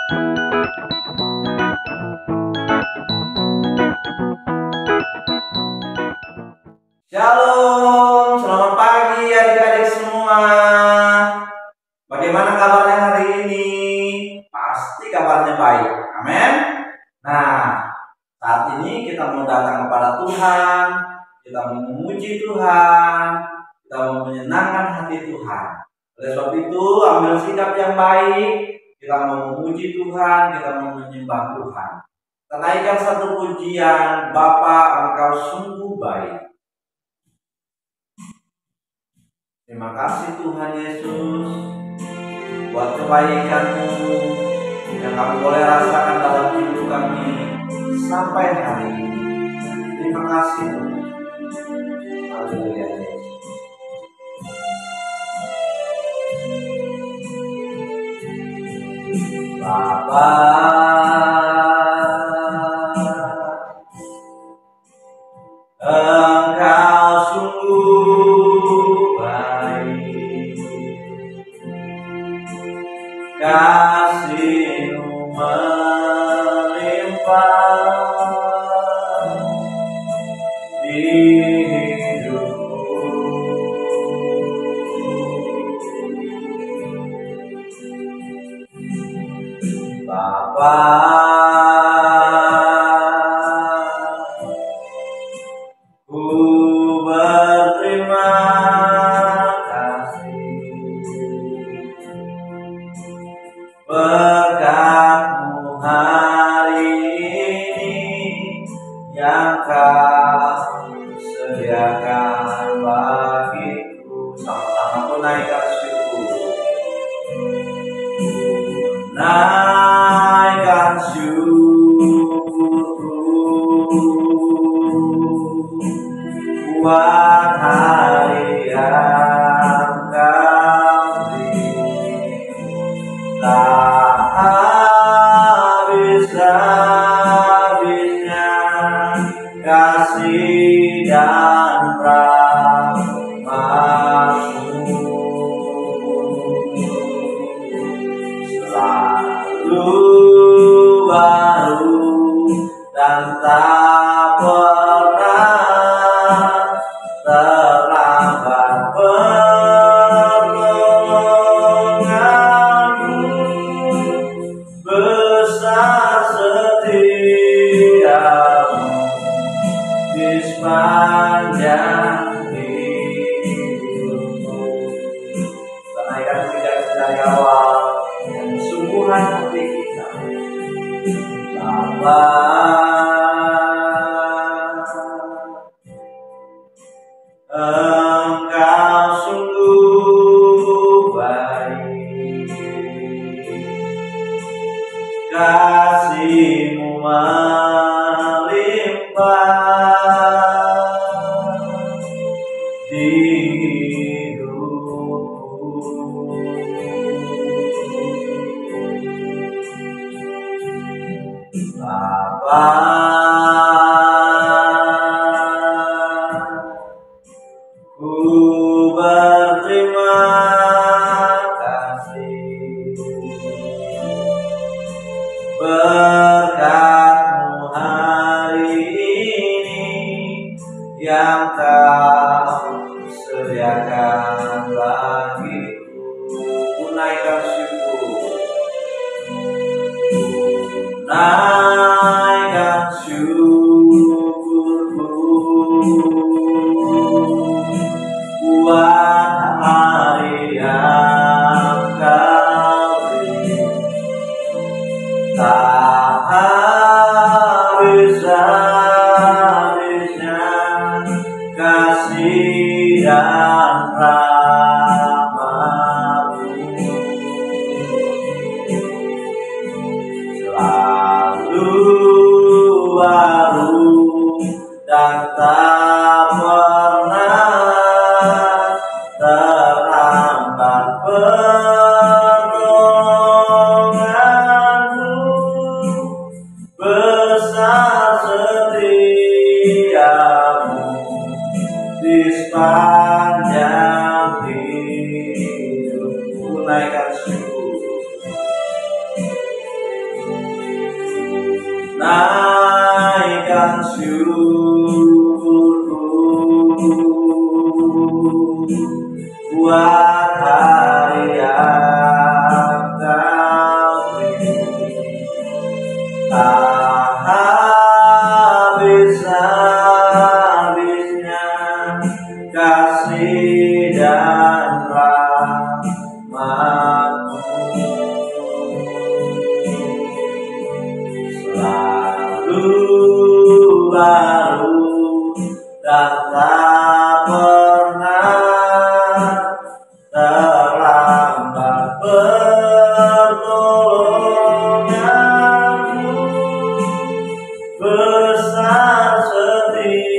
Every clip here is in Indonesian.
Shalom, selamat pagi adik-adik semua. Bagaimana kabarnya hari ini? Pasti kabarnya baik, amin. Nah, saat ini kita mau datang kepada Tuhan, kita mau memuji Tuhan, kita mau menyenangkan hati Tuhan. Oleh sebab itu, ambil sikap yang baik, kita mau memuji Tuhan, kita mau menyembah Tuhan. Kita naikkan satu pujian, Bapa, Engkau sungguh baik. Terima kasih Tuhan Yesus buat kebaikan-Mu yang kami boleh rasakan dalam hidup kami sampai hari ini. Terima kasih Tuhan. Haleluya Yesus. Bapa, Engkau sungguh baik, kasih-Mu melimpah di hidupku. Bapa, ku berterima kasih berkat-Mu hari ini yang Kau sediakan bagiku. Sama-sama ku naikkan syukur, naikkan syukurku buat hari yang Kau beri. Tak habis-habisnya kasih dan rahmat-Mu, selalu baru dan tak pernah terlambat pertolongan-Mu, besar setia-Mu di sepanjang hidupku. Kita naikkan pujian dari awal yang sungguhan hati kita. Bapa, Engkau sungguh baik, kasih-Mu melimpah di hidupku. Bapa, ku berterima kasih berkat-Mu hari ini yang Kau sediakan bagiku. Ku naikkan syukur, naikkan syukurku buat hari yang Kau beri. Tak habis-habisnya kasih dan rahmat-Mu, selalu baru dan tak pernah terlambat pertolongan-Mu, besar setia-Mu di sepanjang hidupku. Naikkan syukur, naikkan syukurku buat hari yang Kau beri. Tak habis-habisnya kasih dan rahmat-Mu, selalu baru dan tak pernah terlambat pertolongan-Mu. Besar setiamu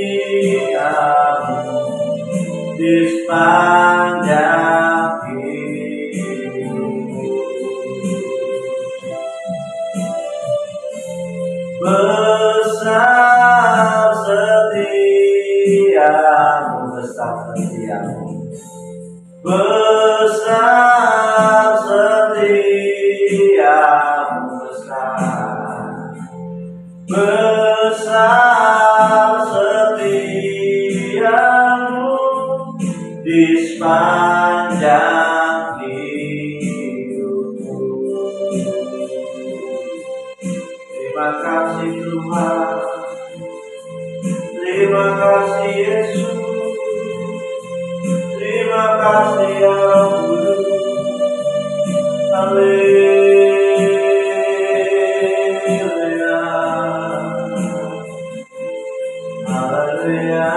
di sepanjang hidupku. Besar setiamu, besar setiamu, besar setiamu, besar setiamu di sepanjang hidupku. Terima kasih Tuhan, terima kasih Yesus, terima kasih ya Guru. Haleluya, haleluya.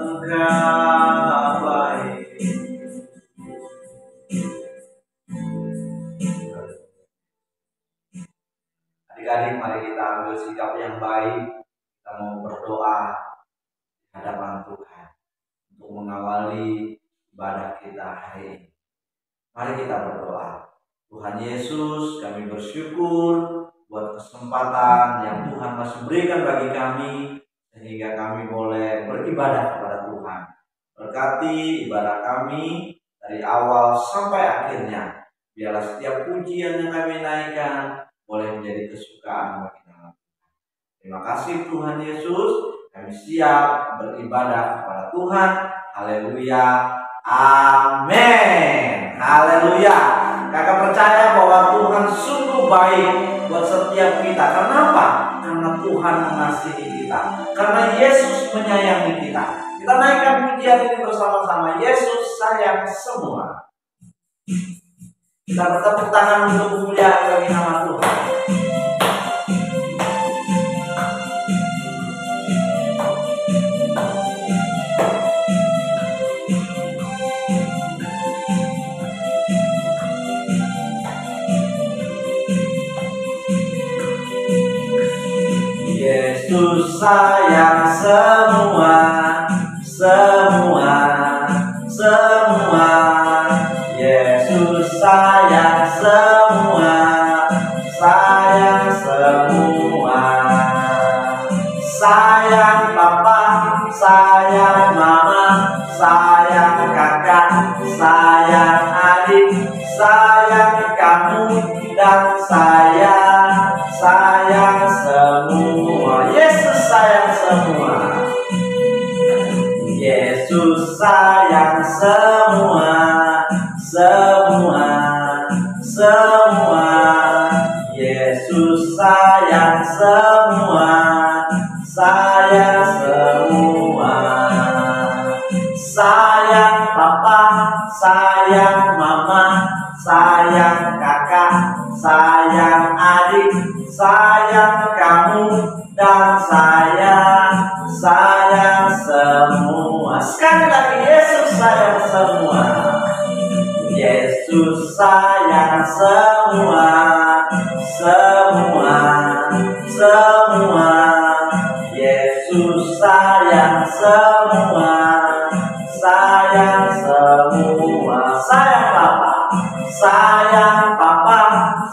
Engkau baik. Adik-adik, mari kita ambil sikap yang baik. Kita mau berdoa di hadapan Tuhan untuk mengawali ibadah kita hari ini. Mari kita berdoa. Tuhan Yesus, kami bersyukur buat kesempatan yang Tuhan masih berikan bagi kami, sehingga kami boleh beribadah kepada Tuhan. Berkati ibadah kami dari awal sampai akhirnya. Biarlah setiap pujian yang kami naikkan boleh menjadi kesukaan bagi nama Tuhan. Terima kasih Tuhan Yesus, kami siap beribadah kepada Tuhan. Haleluya, amin. Haleluya. Kakak percaya bahwa Tuhan sungguh baik buat setiap kita. Kenapa? Karena Tuhan mengasihi kita, karena Yesus menyayangi kita. Kita naikkan pujian ini bersama-sama. Yesus sayang semua. Kita bertepuk tangan untuk memuliakan bagi nama Tuhan. Yesus sayang semua, semua, semua. Yesus sayang semua, sayang semua. Sayang papa, sayang mama, sayang kakak, sayang adik, sayang kamu dan saya, sayang semua. Yesus sayang semua. Yesus sayang semua, semua, semua. Yesus sayang semua, sayang semua. Sayang papa, sayang mama, sayang kakak, sayang adik, sayang kamu dan saya, sayang semua. Sekali lagi, Yesus sayang semua. Yesus sayang semua, semua, semua. Yesus sayang semua, sayang semua. Sayang papa, sayang papa,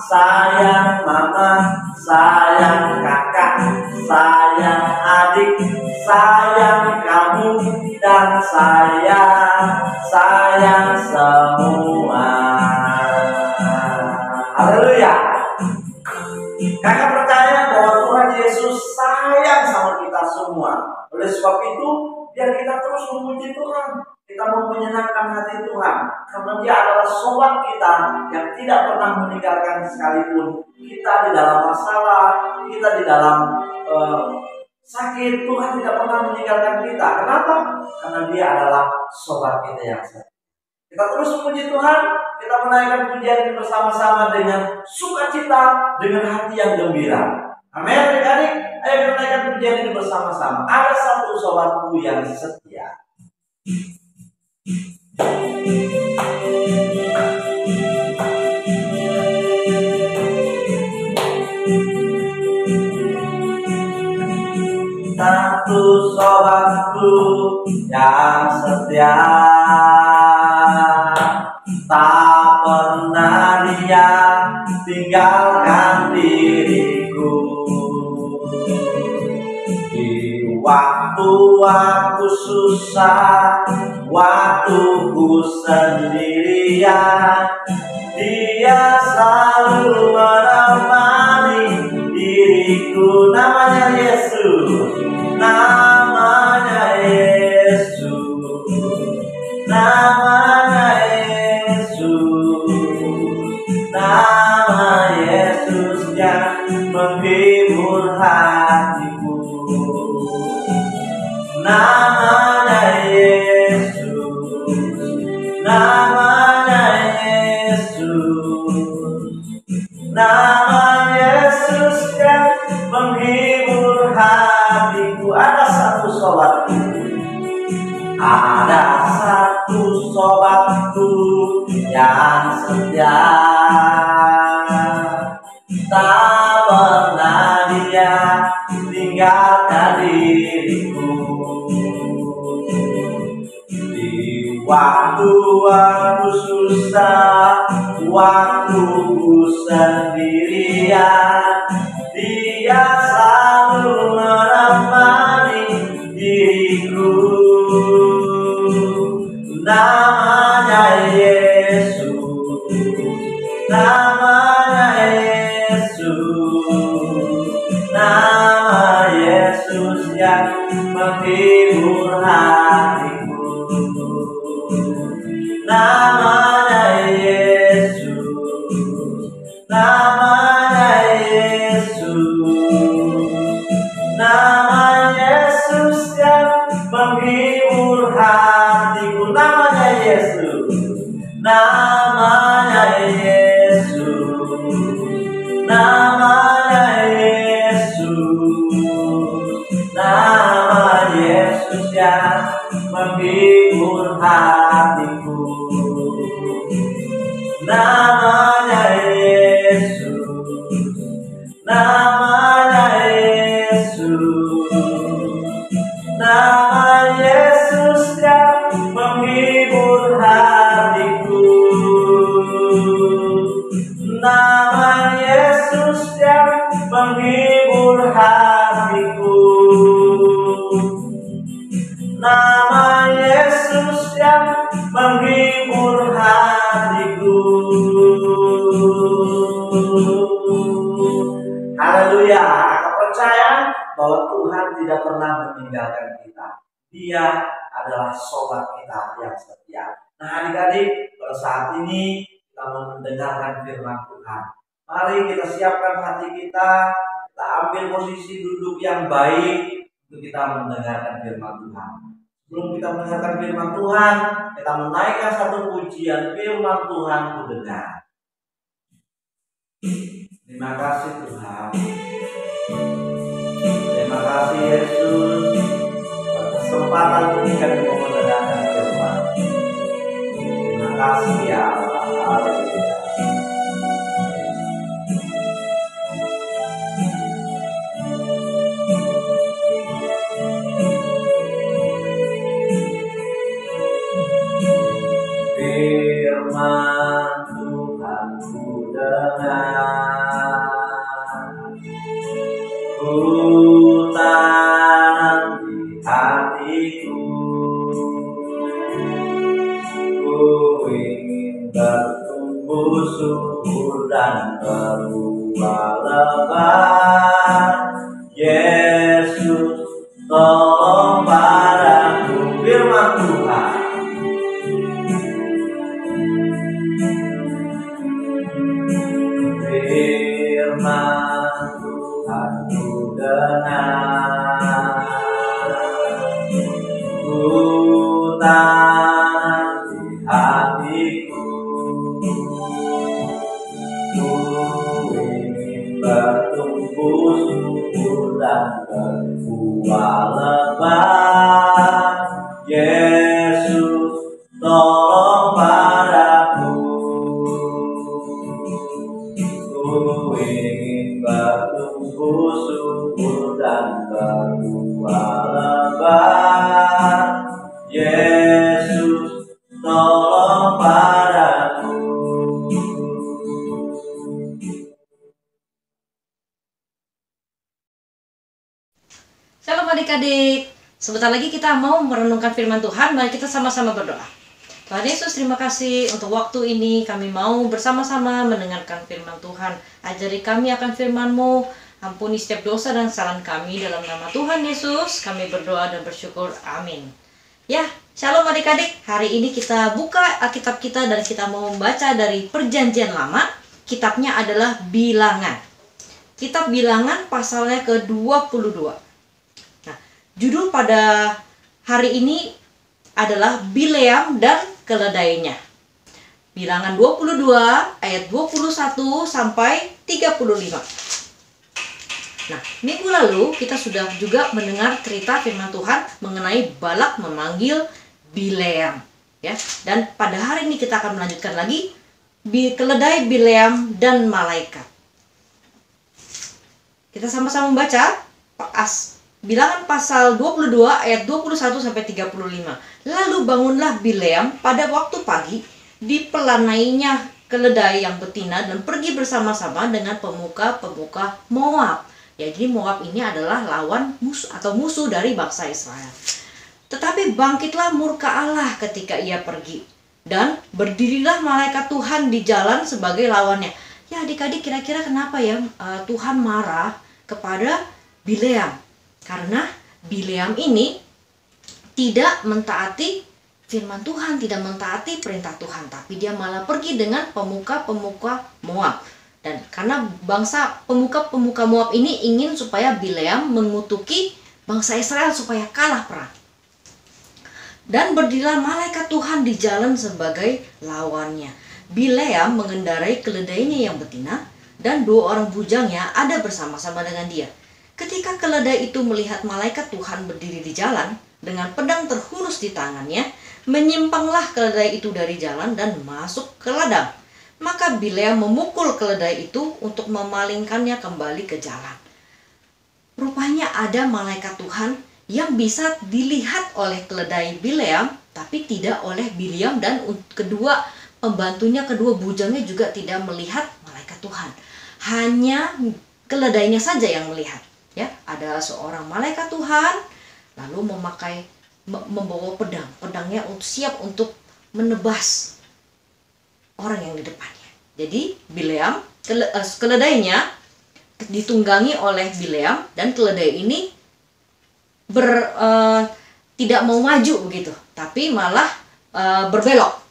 sayang mama, sayang kakak, sayang adik, sayang kamu dan saya, sayang semua. menyenangkan hati Tuhan, karena Dia adalah sobat kita yang tidak pernah meninggalkan sekalipun. Kita di dalam masalah, kita di dalam sakit, Tuhan tidak pernah meninggalkan kita. Kenapa? Karena Dia adalah sobat kita yang setia. Kita terus memuji Tuhan, kita menaikkan pujian ini bersama-sama dengan sukacita, dengan hati yang gembira. Amin, adik-adik. Ayo kita naikkan pujian ini bersama-sama. Ada satu sobatku yang setia. Satu sobatku yang setia, tak pernah Dia tinggalkan diriku. Di waktu aku susah, waktu ku sendirian, Dia selalu menemani diriku. Namanya Yesus, namanya Yesus, namanya Yesus, nama Yesus yang menghibur hatiku. Namanya Yesus, namanya Yesus, nama Yesus yang menghibur hatiku. Ada satu sobatku, ada satu sobatku yang setia, tak pernah Dia tinggalkan diriku. Di waktu aku susah, waktu ku sendirian, Dia selalu menemani diriku. Namanya Yesus, namanya Yesus, nama Yesus yang menghibur hatiku. Namanya Yesus, namanya Yesus, nama Yesus yang menghibur hatiku. Namanya Yesus, namanya Yesus, namanya Yesus, nama Yesus yang menghibur hatiku. Namanya Yesus, namanya Yesus, nama Yesus yang menghibur hatiku. Nama Yesus yang menghibur hatiku. Nama Yesus yang menghibur hatiku. Haleluya. Aku percaya bahwa Tuhan tidak pernah meninggalkan kita. Dia adalah sobat kita yang setia. Nah, adik-adik, pada saat ini kita mau mendengarkan firman Tuhan. Mari kita siapkan hati kita, kita ambil posisi duduk yang baik untuk kita mendengarkan firman Tuhan. Sebelum kita mendengarkan firman Tuhan, kita menaikkan satu pujian firman Tuhan ku dengar. Terima kasih Tuhan. Terima kasih Yesus. Kesempatan ini kami mau mendengarkan firman. Terima kasih ya Allah. Haleluya. Firman Tuhan ku dengar, ku tanam di hatiku, ku ingin bertumbuh subur dan berbuah lebat. Yesus tolong padaku. Firman Tuhan, hatiku. Ku ingin bertumbuh subur dan berbuah lebat. Yesus, tolong padaku. Ku ingin bertumbuh subur dan berbuah lebat. Yesus, tolong padaku. Shalom adik-adik. Sebentar lagi kita mau merenungkan firman Tuhan. Mari kita sama-sama berdoa. Tuhan Yesus, terima kasih untuk waktu ini. Kami mau bersama-sama mendengarkan firman Tuhan. Ajari kami akan firman-Mu. Ampuni setiap dosa dan kesalahan kami. Dalam nama Tuhan Yesus, kami berdoa dan bersyukur. Amin. Ya, shalom adik-adik. Hari ini kita buka Alkitab kita dan kita mau membaca dari Perjanjian Lama. Kitabnya adalah Bilangan. Kitab Bilangan pasalnya ke-22. Judul pada hari ini adalah Bileam dan keledainya. Bilangan 22 ayat 21 sampai 35. Nah, minggu lalu kita sudah juga mendengar cerita firman Tuhan mengenai Balak memanggil Bileam, ya. Dan pada hari ini kita akan melanjutkan lagi keledai, Bileam dan malaikat. Kita sama-sama membaca Bilangan pasal 22 ayat 21 sampai 35. Lalu bangunlah Bileam pada waktu pagi, dipelanainya keledai yang betina dan pergi bersama-sama dengan pemuka-pemuka Moab. Ya, jadi Moab ini adalah lawan musuh dari bangsa Israel. Tetapi bangkitlah murka Allah ketika ia pergi, dan berdirilah malaikat Tuhan di jalan sebagai lawannya. Ya adik-adik, kira-kira kenapa ya Tuhan marah kepada Bileam? Karena Bileam ini tidak mentaati firman Tuhan, tidak mentaati perintah Tuhan, tapi dia malah pergi dengan pemuka-pemuka Moab. Dan karena bangsa pemuka-pemuka Moab ini ingin supaya Bileam mengutuki bangsa Israel supaya kalah perang. Dan berdirilah malaikat Tuhan di jalan sebagai lawannya. Bileam mengendarai keledainya yang betina, dan 2 orang bujangnya ada bersama-sama dengan dia. Ketika keledai itu melihat malaikat Tuhan berdiri di jalan dengan pedang terhunus di tangannya, menyimpanglah keledai itu dari jalan dan masuk ke ladang. Maka Bileam memukul keledai itu untuk memalingkannya kembali ke jalan. Rupanya ada malaikat Tuhan yang bisa dilihat oleh keledai Bileam, tapi tidak oleh Bileam, dan kedua pembantunya, kedua bujangnya juga tidak melihat malaikat Tuhan. Hanya keledainya saja yang melihat. Ya, ada seorang malaikat Tuhan lalu membawa pedangnya siap untuk menebas orang yang di depannya. Jadi Bileam, keledainya ditunggangi oleh Bileam, dan keledai ini tidak mau maju begitu, tapi malah berbelok.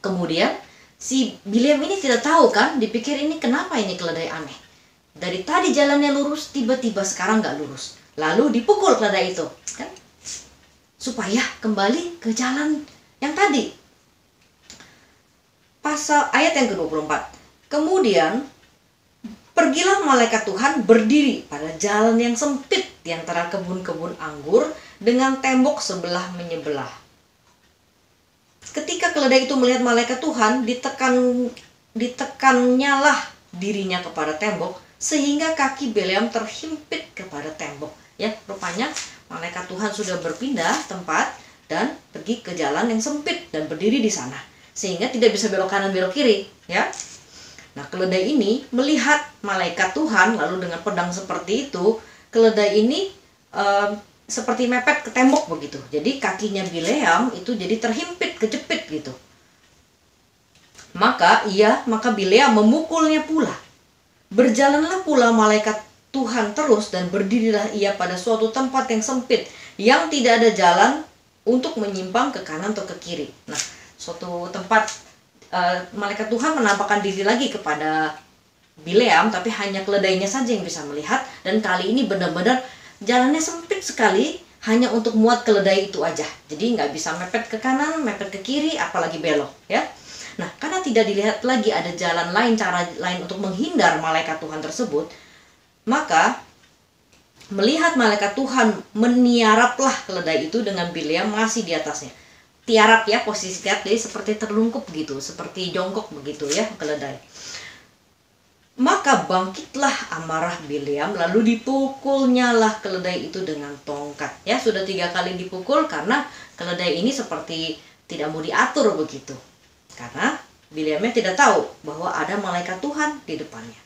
Kemudian si Bileam ini tidak tahu kan, dipikir ini kenapa ini keledai aneh. Dari tadi jalannya lurus, tiba-tiba sekarang nggak lurus. Lalu dipukul keledai itu, kan? Supaya kembali ke jalan yang tadi. Pasal ayat yang ke-24. Kemudian pergilah malaikat Tuhan berdiri pada jalan yang sempit di antara kebun-kebun anggur dengan tembok sebelah menyebelah. Ketika keledai itu melihat malaikat Tuhan, ditekannyalah dirinya kepada tembok, sehingga kaki Bileam terhimpit kepada tembok. Ya, rupanya malaikat Tuhan sudah berpindah tempat dan pergi ke jalan yang sempit dan berdiri di sana, sehingga tidak bisa belok kanan belok kiri, ya. Nah, keledai ini melihat malaikat Tuhan, lalu dengan pedang seperti itu, keledai ini seperti mepet ke tembok begitu. Jadi kakinya Bileam itu jadi terhimpit, kejepit gitu. Maka Bileam memukulnya pula. Berjalanlah pula malaikat Tuhan terus, dan berdirilah ia pada suatu tempat yang sempit, yang tidak ada jalan untuk menyimpang ke kanan atau ke kiri. Nah, suatu tempat malaikat Tuhan menampakkan diri lagi kepada Bileam, tapi hanya keledainya saja yang bisa melihat, dan kali ini benar-benar jalannya sempit sekali, hanya untuk muat keledai itu aja. Jadi nggak bisa mepet ke kanan, mepet ke kiri, apalagi belok ya. Nah, karena tidak dilihat lagi ada jalan lain, cara lain untuk menghindar malaikat Tuhan tersebut, maka melihat malaikat Tuhan meniaraplah keledai itu dengan Bileam masih di atasnya. Tiarap ya, posisi tiarap, jadi seperti terlungkup gitu, seperti jongkok begitu ya keledai. Maka bangkitlah amarah Bileam, lalu dipukulnyalah keledai itu dengan tongkat. Ya, sudah 3 kali dipukul karena keledai ini seperti tidak mau diatur begitu. Karena Bileamnya tidak tahu bahwa ada malaikat Tuhan di depannya.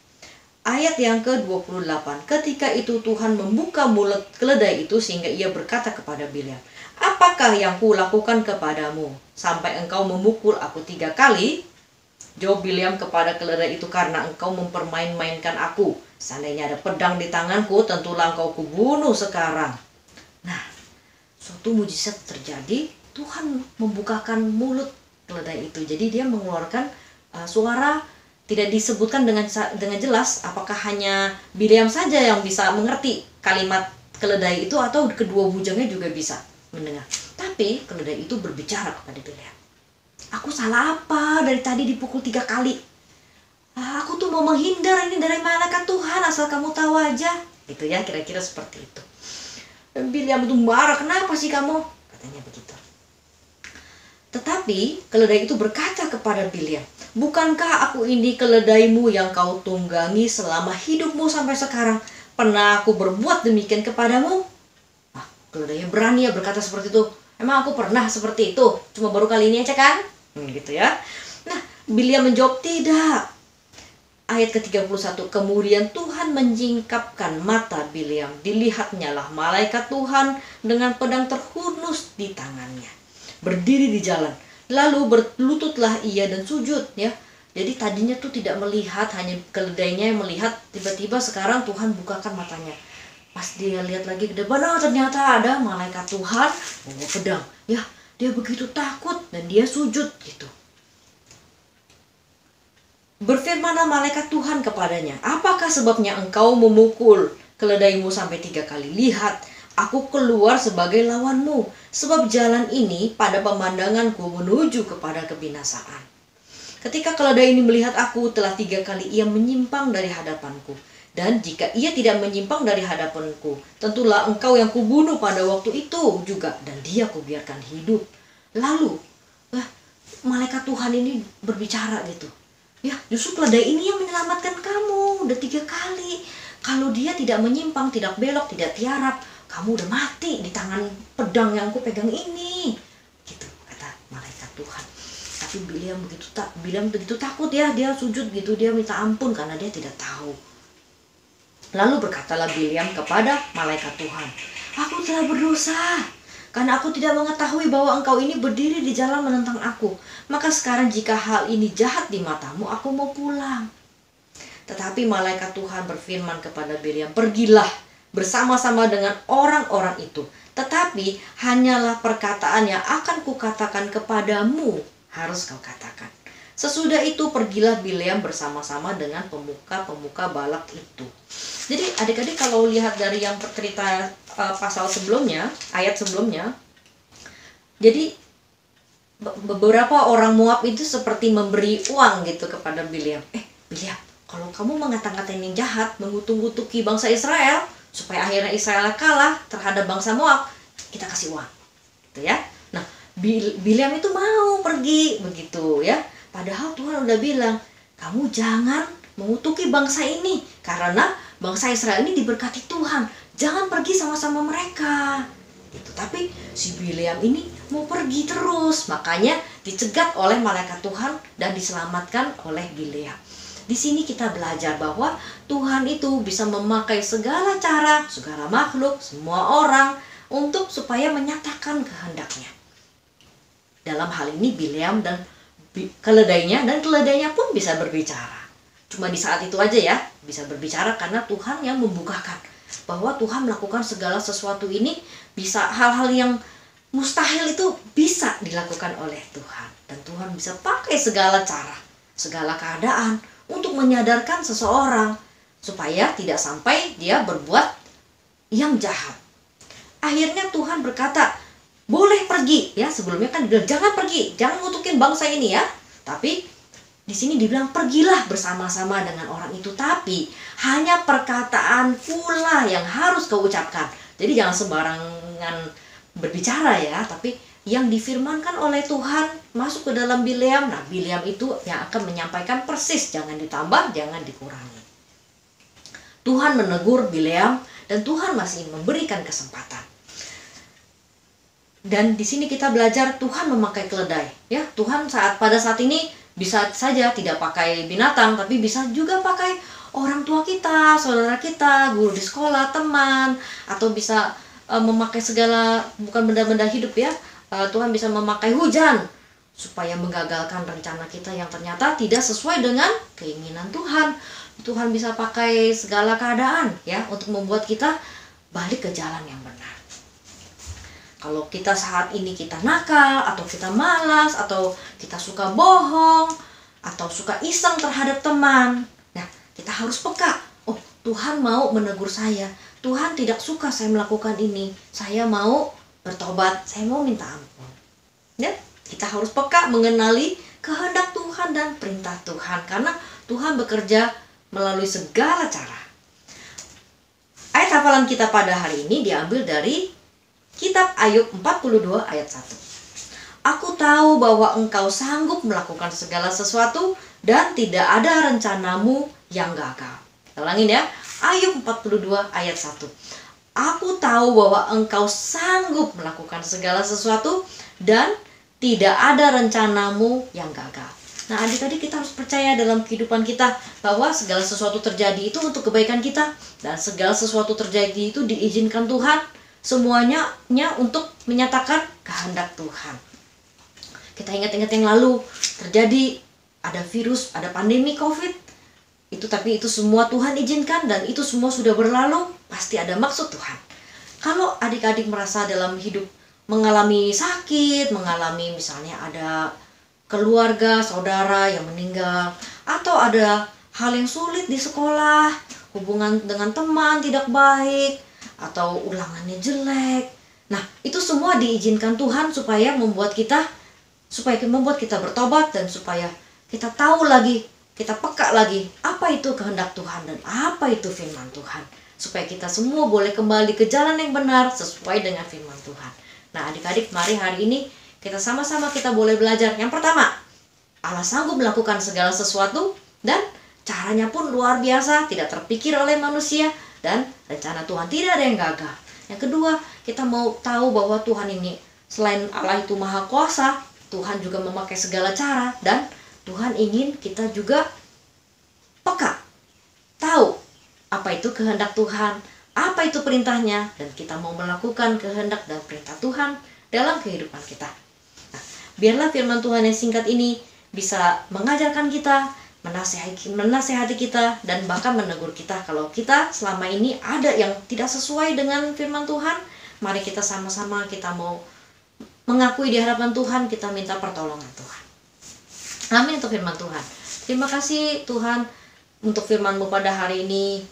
Ayat yang ke-28, ketika itu Tuhan membuka mulut keledai itu sehingga ia berkata kepada Bileam, apakah yang kulakukan kepadamu sampai engkau memukul aku 3 kali? Jawab Bileam kepada keledai itu, karena engkau mempermain-mainkan aku. Seandainya ada pedang di tanganku, tentulah engkau kubunuh sekarang. Nah, suatu mujizat terjadi, Tuhan membukakan mulut keledai itu. Jadi dia mengeluarkan suara, tidak disebutkan dengan jelas apakah hanya Bileam saja yang bisa mengerti kalimat keledai itu atau kedua bujangnya juga bisa mendengar. Tapi keledai itu berbicara kepada Bileam. Aku salah apa dari tadi dipukul 3 kali? Aku tuh mau menghindar ini dari malaikat Tuhan, asal kamu tahu aja. Gitu ya, kira-kira seperti itu. Dan Bileam itu marah, kenapa sih kamu? Katanya begitu. Tetapi keledai itu berkata kepada Bileam, bukankah aku ini keledaimu yang kau tunggangi selama hidupmu sampai sekarang? Pernah aku berbuat demikian kepadamu? Keledainya berani ya berkata seperti itu. Emang aku pernah seperti itu? Cuma baru kali ini aja kan? Gitu ya. Nah, Bileam menjawab tidak. Ayat ke-31, kemudian Tuhan menyingkapkan mata Bileam. Dilihatnya lah malaikat Tuhan dengan pedang terhunus di tangannya, berdiri di jalan. Lalu berlututlah ia dan sujud ya. Jadi tadinya tuh tidak melihat, hanya keledainya yang melihat. Tiba-tiba sekarang Tuhan bukakan matanya. Pas dia lihat lagi ke depan, ternyata ada malaikat Tuhan bawa pedang. Ya, dia begitu takut dan dia sujud gitu. Berfirmanlah malaikat Tuhan kepadanya, apakah sebabnya engkau memukul keledaimu sampai 3 kali? Lihat, aku keluar sebagai lawanmu, sebab jalan ini pada pemandanganku menuju kepada kebinasaan. Ketika keledai ini melihat aku, telah 3 kali ia menyimpang dari hadapanku. Dan jika ia tidak menyimpang dari hadapanku, tentulah engkau yang kubunuh pada waktu itu juga, dan dia kubiarkan hidup. Lalu, malaikat Tuhan ini berbicara gitu. Ya, justru keledai ini yang menyelamatkan kamu, udah 3 kali. Kalau dia tidak menyimpang, tidak belok, tidak tiarap, kamu udah mati di tangan pedang yang aku pegang ini. Gitu, kata malaikat Tuhan. Tapi Bileam begitu takut ya, dia sujud gitu, dia minta ampun karena dia tidak tahu. Lalu berkatalah Bileam kepada malaikat Tuhan, aku telah berdosa, karena aku tidak mengetahui bahwa engkau ini berdiri di jalan menentang aku. Maka sekarang jika hal ini jahat di matamu, aku mau pulang. Tetapi malaikat Tuhan berfirman kepada Bileam, pergilah bersama-sama dengan orang-orang itu. Tetapi hanyalah perkataan yang akan kukatakan kepadamu, harus kau katakan. Sesudah itu pergilah Bileam bersama-sama dengan pemuka-pemuka Balak itu. Jadi adik-adik kalau lihat dari yang cerita pasal sebelumnya, ayat sebelumnya, jadi beberapa orang Moab itu seperti memberi uang gitu kepada Bileam. Bileam, kalau kamu mengata-ngatain yang jahat, mengutuk-ngutuki bangsa Israel, supaya akhirnya Israel kalah terhadap bangsa Moab, kita kasih uang. Gitu ya. Nah, Bileam itu mau pergi begitu ya. Padahal Tuhan udah bilang, kamu jangan mengutuki bangsa ini, karena bangsa Israel ini diberkati Tuhan. Jangan pergi sama-sama mereka. Gitu. Tapi si Bileam ini mau pergi terus, makanya dicegat oleh malaikat Tuhan dan diselamatkan oleh Bileam. Di sini kita belajar bahwa Tuhan itu bisa memakai segala cara, segala makhluk, semua orang untuk supaya menyatakan kehendaknya. Dalam hal ini Bileam dan keledainya, dan keledainya pun bisa berbicara. Cuma di saat itu aja ya bisa berbicara karena Tuhan yang membukakan bahwa Tuhan melakukan segala sesuatu ini, bisa hal-hal yang mustahil itu bisa dilakukan oleh Tuhan. Dan Tuhan bisa pakai segala cara, segala keadaan untuk menyadarkan seseorang supaya tidak sampai dia berbuat yang jahat. Akhirnya Tuhan berkata, boleh pergi ya. Sebelumnya kan dibilang jangan pergi, jangan ngutukin bangsa ini ya. Tapi di sini dibilang pergilah bersama-sama dengan orang itu, tapi hanya perkataan pula yang harus kau ucapkan. Jadi jangan sembarangan berbicara ya, tapi yang difirmankan oleh Tuhan masuk ke dalam Bileam. Nah, Bileam itu yang akan menyampaikan persis, jangan ditambah, jangan dikurangi. Tuhan menegur Bileam dan Tuhan masih memberikan kesempatan. Dan di sini kita belajar Tuhan memakai keledai ya. Tuhan pada saat ini bisa saja tidak pakai binatang, tapi bisa juga pakai orang tua kita, saudara kita, guru di sekolah, teman, atau bisa memakai segala, bukan benda-benda hidup ya. Tuhan bisa memakai hujan supaya menggagalkan rencana kita yang ternyata tidak sesuai dengan keinginan Tuhan. Tuhan bisa pakai segala keadaan ya untuk membuat kita balik ke jalan yang benar. Kalau kita saat ini kita nakal, atau kita malas, atau kita suka bohong, atau suka iseng terhadap teman, nah kita harus peka. Oh, Tuhan mau menegur saya. Tuhan tidak suka saya melakukan ini. Saya mau bertobat. Saya mau minta ampun. Ya, kita harus peka mengenali kehendak Tuhan dan perintah Tuhan, karena Tuhan bekerja melalui segala cara. Ayat hafalan kita pada hari ini diambil dari Kitab Ayub 42 ayat 1. Aku tahu bahwa engkau sanggup melakukan segala sesuatu dan tidak ada rencanamu yang gagal. Kita ulangin ya. Ayub 42 ayat 1. Aku tahu bahwa engkau sanggup melakukan segala sesuatu dan tidak ada rencanamu yang gagal. Nah, adik-adik, kita harus percaya dalam kehidupan kita bahwa segala sesuatu terjadi itu untuk kebaikan kita, dan segala sesuatu terjadi itu diizinkan Tuhan. Semuanya untuk menyatakan kehendak Tuhan. Kita ingat-ingat yang lalu terjadi ada virus, ada pandemi COVID. Tapi itu semua Tuhan izinkan, dan itu semua sudah berlalu, pasti ada maksud Tuhan. Kalau adik-adik merasa dalam hidup mengalami sakit, mengalami misalnya ada keluarga, saudara yang meninggal, atau ada hal yang sulit di sekolah, hubungan dengan teman tidak baik, atau ulangannya jelek. Nah, itu semua diizinkan Tuhan supaya membuat kita bertobat, dan supaya kita tahu lagi, kita peka lagi apa itu kehendak Tuhan dan apa itu firman Tuhan, supaya kita semua boleh kembali ke jalan yang benar sesuai dengan firman Tuhan. Nah, adik-adik, mari hari ini kita sama-sama kita boleh belajar. Yang pertama, Allah sanggup melakukan segala sesuatu dan caranya pun luar biasa, tidak terpikir oleh manusia, dan rencana Tuhan tidak ada yang gagal. Yang kedua, kita mau tahu bahwa Tuhan ini selain Allah itu maha kuasa, Tuhan juga memakai segala cara, dan Tuhan ingin kita juga peka, tahu apa itu kehendak Tuhan, apa itu perintahnya, dan kita mau melakukan kehendak dan perintah Tuhan dalam kehidupan kita. Nah, biarlah firman Tuhan yang singkat ini bisa mengajarkan kita, menasehati kita, dan bahkan menegur kita kalau kita selama ini ada yang tidak sesuai dengan firman Tuhan. Mari kita sama-sama kita mau mengakui di hadapan Tuhan, kita minta pertolongan Tuhan. Amin untuk firman Tuhan. Terima kasih Tuhan untuk firman-Mu pada hari ini.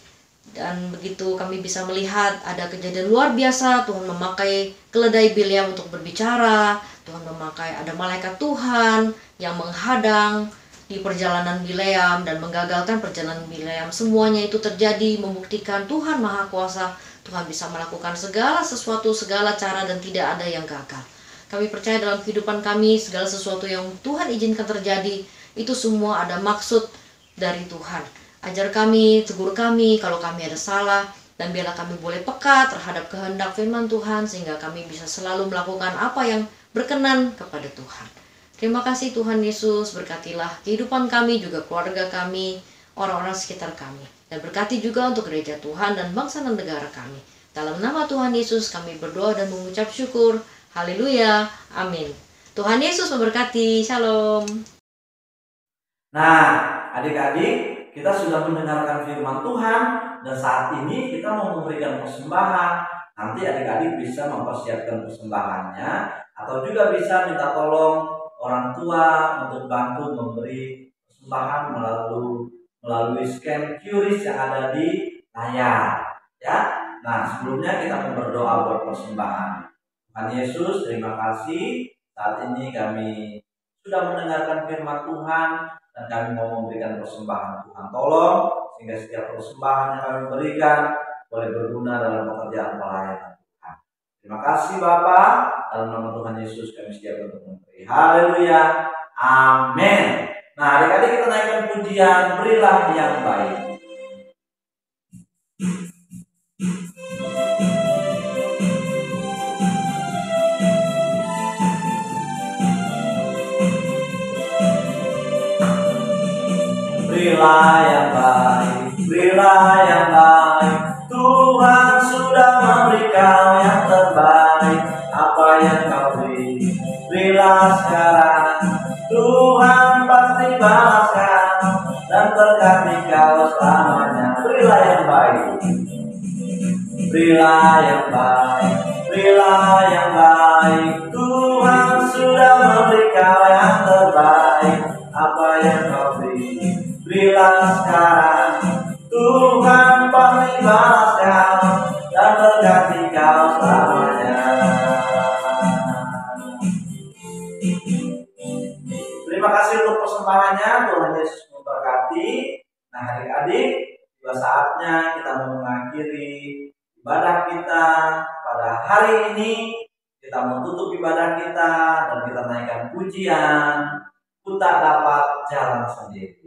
Dan begitu kami bisa melihat ada kejadian luar biasa, Tuhan memakai keledai Bileam untuk berbicara. Tuhan memakai ada malaikat Tuhan yang menghadang di perjalanan Bileam dan menggagalkan perjalanan Bileam. Semuanya itu terjadi membuktikan Tuhan Maha Kuasa. Tuhan bisa melakukan segala sesuatu, segala cara, dan tidak ada yang gagal. Kami percaya dalam kehidupan kami, segala sesuatu yang Tuhan izinkan terjadi, itu semua ada maksud dari Tuhan. Ajar kami, tegur kami kalau kami ada salah, dan biarlah kami boleh peka terhadap kehendak firman Tuhan, sehingga kami bisa selalu melakukan apa yang berkenan kepada Tuhan. Terima kasih Tuhan Yesus, berkatilah kehidupan kami, juga keluarga kami, orang-orang sekitar kami. Dan berkati juga untuk gereja Tuhan dan bangsa dan negara kami. Dalam nama Tuhan Yesus kami berdoa dan mengucap syukur. Haleluya, amin. Tuhan Yesus memberkati, shalom. Nah, adik-adik, kita sudah mendengarkan firman Tuhan, dan saat ini kita mau memberikan persembahan. Nanti adik-adik bisa mempersiapkan persembahannya, atau juga bisa minta tolong orang tua untuk bantu memberi persembahan melalui scan QRIS yang ada di layar, ya. Nah, sebelumnya kita mau berdoa buat persembahan. Tuhan Yesus, terima kasih saat ini kami sudah mendengarkan firman Tuhan dan kami mau memberikan persembahan. Tuhan tolong sehingga setiap persembahan yang kami berikan boleh berguna dalam pekerjaan pelayanan Tuhan. Terima kasih Bapa, dalam nama Tuhan Yesus kami siap untuk memberi. Haleluya, amin. Nah, adik-adik kita naikkan pujian Berilah yang Baik. Berilah yang baik, berilah yang baik. Tuhan sudah memberi kau yang terbaik. Apa yang kau beri, berilah sekarang. Tuhan pasti balaskan dan berkati kau selamanya. Berilah yang baik, berilah yang baik, berilah yang baik. Tuhan sudah memberi kau yang terbaik. Apa yang kau beri, berilah sekarang. Tuhan pasti balaskan dan berkati kau selamanya. Terima kasih untuk persembahannya. Tuhan Yesus memberkati. Nah, adik-adik, tiba saatnya kita mengakhiri ibadah kita pada hari ini. Kita menutup ibadah kita dan kita naikkan pujian Ku Tak Dapat Jalan Sendiri.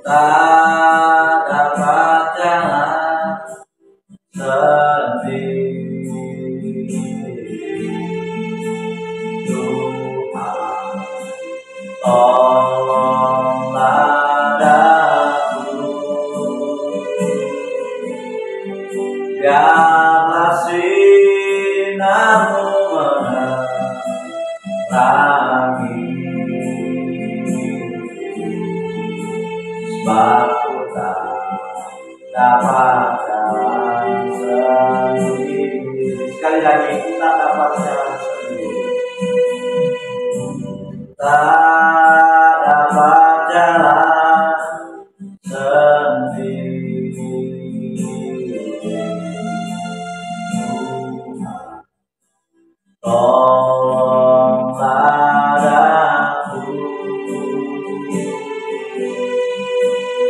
Tak dapat jalan sendiri, Tuhan tolonglah daku, biarlah sinar-Mu menerangi. Sebab ku tak dapat jalan sendiri. Sekali lagi, ku tak dapat jalan sendiri. Tak dapat jalan sendiri. Tolonglah daku,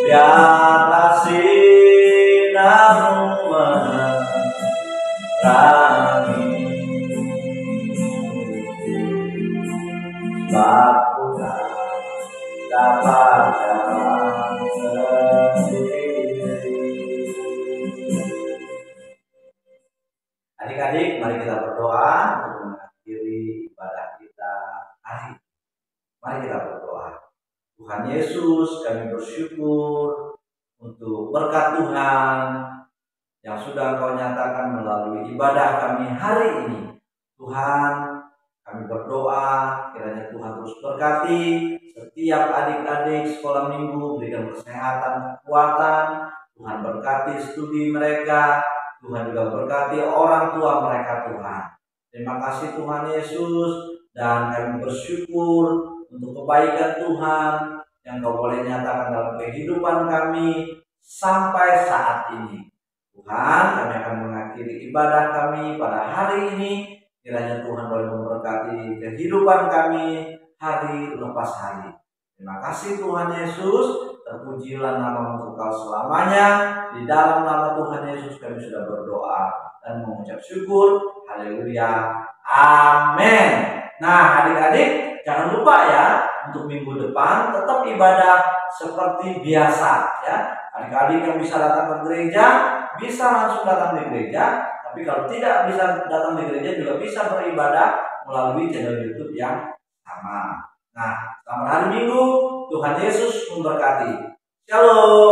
biarlah sinar-Mu menerangi. Sebab ku tak dapat jalan sendiri. Adik-adik, mari kita berdoa untuk mengakhiri ibadah kita hari ini. Mari kita berdoa. Tuhan Yesus, kami bersyukur untuk berkat Tuhan yang sudah Engkau nyatakan melalui ibadah kami hari ini. Tuhan, kami berdoa kiranya Tuhan terus berkati setiap adik-adik sekolah minggu, berikan kesehatan, kekuatan. Tuhan berkati studi mereka. Tuhan juga berkati orang tua mereka, Tuhan. Terima kasih Tuhan Yesus, dan kami bersyukur untuk kebaikan Tuhan yang Kau boleh nyatakan dalam kehidupan kami sampai saat ini. Tuhan, kami akan mengakhiri ibadah kami pada hari ini. Kiranya Tuhan boleh memberkati kehidupan kami hari lepas hari. Terima kasih Tuhan Yesus. Terpujilah nama-Mu Engkau selamanya. Di dalam nama Tuhan Yesus kami sudah berdoa dan mengucap syukur. Haleluya. Amin. Nah, adik-adik, jangan lupa ya, untuk minggu depan tetap ibadah seperti biasa ya. Adik-adik yang bisa datang ke gereja bisa langsung datang di gereja, tapi kalau tidak bisa datang di gereja juga bisa beribadah melalui channel YouTube yang sama. Nah, selamat hari Minggu. Tuhan Yesus memberkati. Shalom.